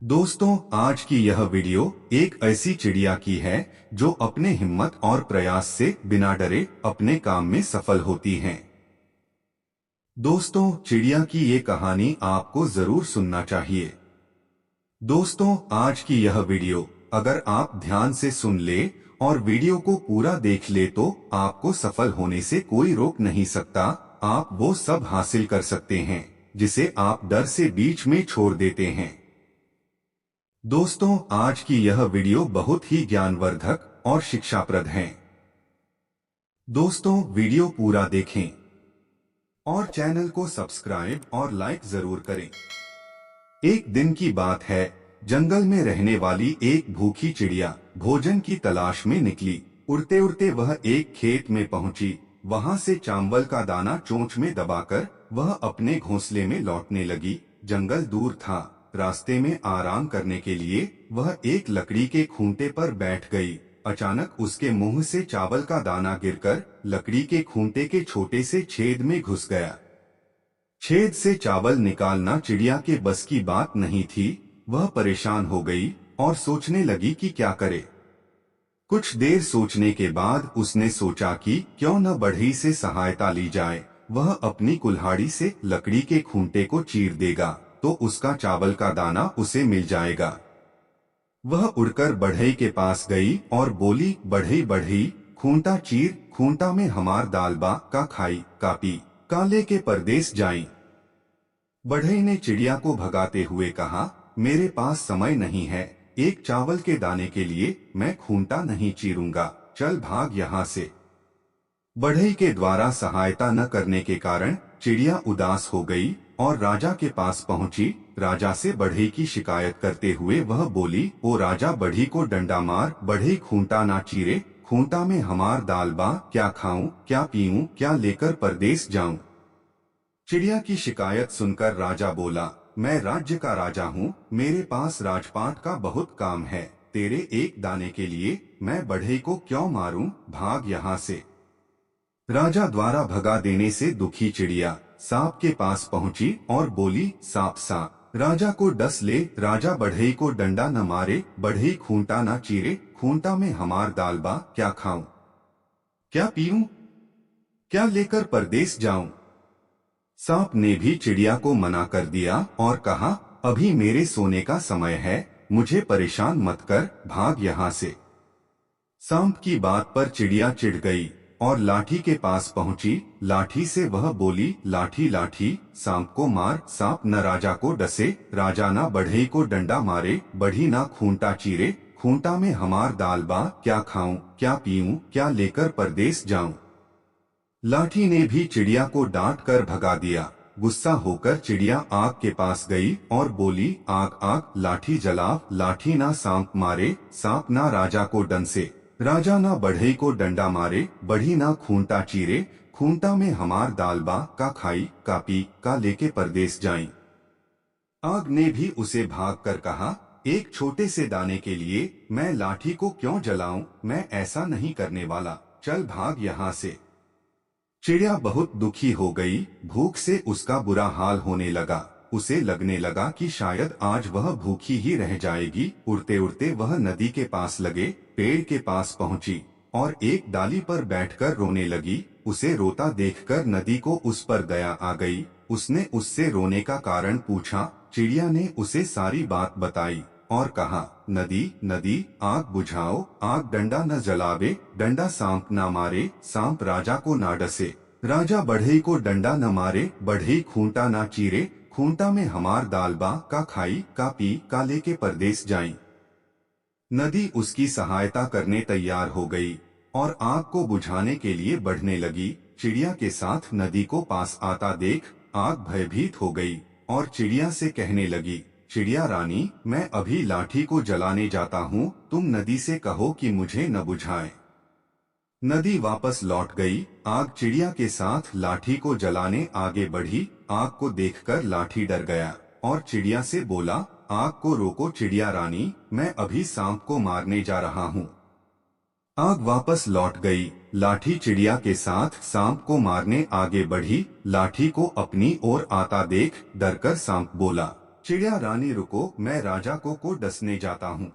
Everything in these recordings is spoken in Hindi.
दोस्तों, आज की यह वीडियो एक ऐसी चिड़िया की है जो अपने हिम्मत और प्रयास से बिना डरे अपने काम में सफल होती हैं। दोस्तों, चिड़िया की ये कहानी आपको जरूर सुनना चाहिए। दोस्तों, आज की यह वीडियो अगर आप ध्यान से सुन ले और वीडियो को पूरा देख ले तो आपको सफल होने से कोई रोक नहीं सकता। आप वो सब हासिल कर सकते हैं जिसे आप डर से बीच में छोड़ देते हैं। दोस्तों, आज की यह वीडियो बहुत ही ज्ञानवर्धक और शिक्षाप्रद है। दोस्तों, वीडियो पूरा देखें और चैनल को सब्सक्राइब और लाइक जरूर करें। एक दिन की बात है, जंगल में रहने वाली एक भूखी चिड़िया भोजन की तलाश में निकली। उड़ते उड़ते वह एक खेत में पहुंची। वहां से चावल का दाना चोंच में दबाकर वह अपने घोंसले में लौटने लगी। जंगल दूर था। रास्ते में आराम करने के लिए वह एक लकड़ी के खूंटे पर बैठ गई। अचानक उसके मुंह से चावल का दाना गिरकर लकड़ी के खूंटे के छोटे से छेद में घुस गया। छेद से चावल निकालना चिड़िया के बस की बात नहीं थी। वह परेशान हो गई और सोचने लगी कि क्या करे। कुछ देर सोचने के बाद उसने सोचा कि क्यों न बढ़ई से सहायता ली जाए। वह अपनी कुल्हाड़ी से लकड़ी के खूंटे को चीर देगा तो उसका चावल का दाना उसे मिल जाएगा। वह उड़कर बढ़ई के पास गई और बोली, बढ़ई बढ़ई, खूंटा चीर, खूंटा में हमार दाल बा का खाई कापी काले के परदेस जाई। बढ़ई ने चिड़िया को भगाते हुए कहा, मेरे पास समय नहीं है। एक चावल के दाने के लिए मैं खूंटा नहीं चीरूंगा। चल भाग यहाँ से। बढ़ई के द्वारा सहायता न करने के कारण चिड़िया उदास हो गई और राजा के पास पहुंची। राजा से बढ़ई की शिकायत करते हुए वह बोली, ओ राजा, बढ़ई को डंडा मार। बढ़ई खूंटा ना चीरे, खूंटा में हमार दाल बा, क्या खाऊं, क्या पीऊं, क्या लेकर परदेस जाऊं। चिड़िया की शिकायत सुनकर राजा बोला, मैं राज्य का राजा हूँ, मेरे पास राजपाट का बहुत काम है। तेरे एक दाने के लिए मैं बढ़ई को क्यों मारूं, भाग यहाँ से। राजा द्वारा भगा देने से दुखी चिड़िया सांप के पास पहुंची और बोली, सांप सांप, राजा को डस ले। राजा, बढ़ई को डंडा न मारे, बढ़ई खूंटा न चीरे, खूंटा में हमार दाल बा, क्या खाऊं, क्या पीऊं, क्या लेकर परदेस जाऊं। सांप ने भी चिड़िया को मना कर दिया और कहा, अभी मेरे सोने का समय है, मुझे परेशान मत कर, भाग यहाँ से। सांप की बात पर चिड़िया चिढ़ गई और लाठी के पास पहुंची। लाठी से वह बोली, लाठी लाठी, सांप को मार। सांप न राजा को डसे, राजा ना बढ़ई को डंडा मारे, बढ़ी ना खूंटा चीरे, खूंटा में हमार दाल बा, क्या खाऊं, क्या पीऊं, क्या लेकर परदेस जाऊं। लाठी ने भी चिड़िया को डांट कर भगा दिया। गुस्सा होकर चिड़िया आग के पास गई और बोली, आग आग, लाठी जलाओ। लाठी ना सांप मारे, सांप ना राजा को डंसे, राजा ना बढ़ई को डंडा मारे, बढ़ी ना खूंटा चीरे, खूंटा में हमार दाल बा, का खाई का पी का लेके परदेस जाई। आग ने भी उसे भाग कर कहा, एक छोटे से दाने के लिए मैं लाठी को क्यों जलाऊं, मैं ऐसा नहीं करने वाला, चल भाग यहाँ से। चिड़िया बहुत दुखी हो गई। भूख से उसका बुरा हाल होने लगा। उसे लगने लगा कि शायद आज वह भूखी ही रह जाएगी। उड़ते उड़ते वह नदी के पास लगे पेड़ के पास पहुंची और एक डाली पर बैठकर रोने लगी। उसे रोता देखकर नदी को उस पर दया आ गई। उसने उससे रोने का कारण पूछा। चिड़िया ने उसे सारी बात बताई और कहा, नदी नदी, आग बुझाओ। आग डंडा न जलावे, डंडा सांप ना मारे, सांप राजा को ना डसे, राजा बढ़ई को डंडा न मारे, बढ़ई खूंटा ना चीरे, खूंटा में हमार दाल बा, का खाई का पी का लेके परदेस जाई। नदी उसकी सहायता करने तैयार हो गई और आग को बुझाने के लिए बढ़ने लगी। चिड़िया के साथ नदी को पास आता देख आग भयभीत हो गई और चिड़िया से कहने लगी, चिड़िया रानी, मैं अभी लाठी को जलाने जाता हूँ, तुम नदी से कहो कि मुझे न बुझाए। नदी वापस लौट गई। आग चिड़िया के साथ लाठी को जलाने आगे बढ़ी। आग को देखकर लाठी डर गया और चिड़िया से बोला, आग को रोको चिड़िया रानी, मैं अभी सांप को मारने जा रहा हूँ। आग वापस लौट गई। लाठी चिड़िया के साथ सांप को मारने आगे बढ़ी। लाठी को अपनी ओर आता देख डरकर सांप बोला, चिड़िया रानी रुको, मैं राजा को डसने जाता हूँ।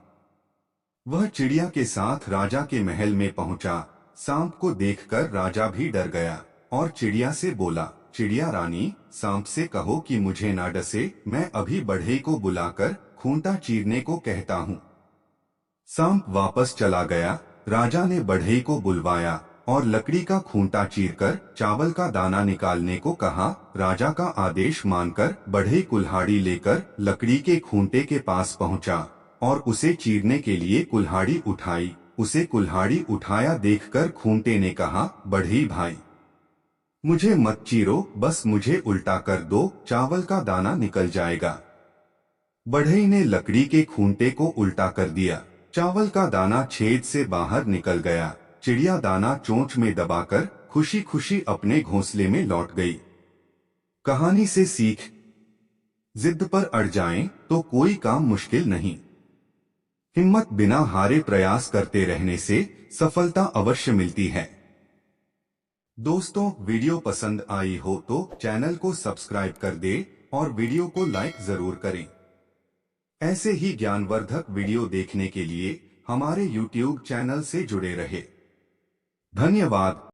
वह चिड़िया के साथ राजा के महल में पहुंचा। सांप को देखकर राजा भी डर गया और चिड़िया से बोला, चिड़िया रानी, सांप से कहो कि मुझे ना डसे, मैं अभी बढ़ई को बुलाकर खूंटा चीरने को कहता हूँ। सांप वापस चला गया। राजा ने बढ़ई को बुलवाया और लकड़ी का खूंटा चीरकर चावल का दाना निकालने को कहा। राजा का आदेश मानकर बढ़ई कुल्हाड़ी लेकर लकड़ी के खूंटे के पास पहुंचा और उसे चीरने के लिए कुल्हाड़ी उठाई। उसे कुल्हाड़ी उठाया देखकर खूंटे ने कहा, बढ़ई भाई, मुझे मत चीरो, बस मुझे उल्टा कर दो, चावल का दाना निकल जाएगा। बढ़ई ने लकड़ी के खूंटे को उल्टा कर दिया। चावल का दाना छेद से बाहर निकल गया। चिड़िया दाना चोंच में दबाकर खुशी खुशी अपने घोंसले में लौट गई। कहानी से सीख, जिद पर अड़ जाएं तो कोई काम मुश्किल नहीं। हिम्मत बिना हारे प्रयास करते रहने से सफलता अवश्य मिलती है। दोस्तों, वीडियो पसंद आई हो तो चैनल को सब्सक्राइब कर दे और वीडियो को लाइक जरूर करें। ऐसे ही ज्ञानवर्धक वीडियो देखने के लिए हमारे YouTube चैनल से जुड़े रहे। धन्यवाद।